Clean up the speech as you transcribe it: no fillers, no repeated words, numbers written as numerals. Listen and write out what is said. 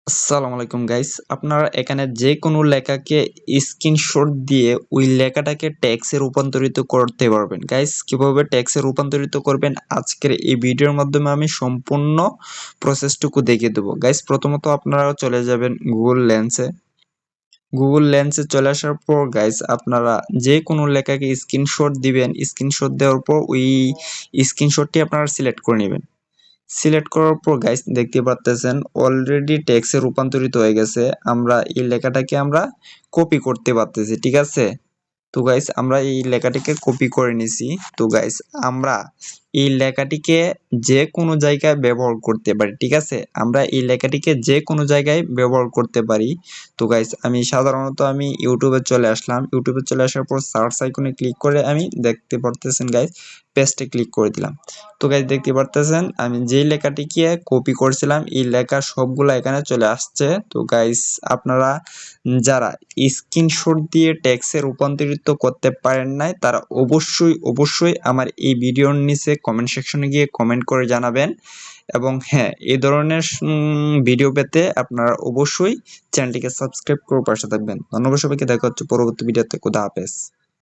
আসসালামু আলাইকুম গাইস। আপনারা এখানে যে কোনো লেখাকে স্ক্রিনশট দিয়ে ওই লেখাটাকে টেক্সটে রূপান্তরিত করতে পারবেন। গাইস কিভাবে টেক্সটে রূপান্তরিত করবেন আজকের এই ভিডিওর মাধ্যমে আমি সম্পূর্ণ প্রসেসটুকু দেখিয়ে দেবো। গাইস প্রথমত আপনারা চলে যাবেন গুগল লেন্সে। গুগল লেন্সে চলে আসার পর গাইস আপনারা যে কোনো লেখাকে স্ক্রিনশট দিবেন। স্ক্রিনশট দেওয়ার পর ওই স্ক্রিনশটটি আপনারা সিলেক্ট করে নেবেন। সিলেক্ট করার পর গাইস দেখতে পারতেছেন অলরেডি টেক্সটে রূপান্তরিত হয়ে গেছে। আমরা এই লেখাটাকে আমরা কপি করতে পারতেছি, ঠিক আছে? তো গাইস আমরা এই লেখাটিকে কপি করে নিছি। তো গাইস আমরা এই লেখাটিকে যে কোনো জায়গায় ব্যবহার করতে পারি, ঠিক আছে? আমরা এই লেখাটিকে যে কোনো জায়গায় ব্যবহার করতে পারি। তো গাইস আমি সাধারণত ইউটিউবে চলে আসলাম। ইউটিউবে চলে আসার পর সার্চ আইকনে ক্লিক করে আমি দেখতে পারতেছেন গাইস পেস্টে ক্লিক করে দিলাম। তো গাইস দেখতে পারতেছেন আমি যেই লেখাটিকে কপি করছিলাম এই লেখা সবগুলা এখানে চলে আসছে। তো গাইস আপনারা যারা স্ক্রিনশট দিয়ে টেক্সটে রূপান্তরিত করতে পারেন নাই তারা অবশ্যই আমার এই ভিডিওর নিচে কমেন্ট সেকশনে গিয়ে কমেন্ট করে জানাবেন। এবং হ্যাঁ, এই ধরনের ভিডিও পেতে আপনারা অবশ্যই চ্যানেলটিকে সাবস্ক্রাইব করে পাশে থাকবেন। ধন্যবাদ সবাইকে, দেখা হচ্ছে পরবর্তী ভিডিওতে। খোদা হাফেজ।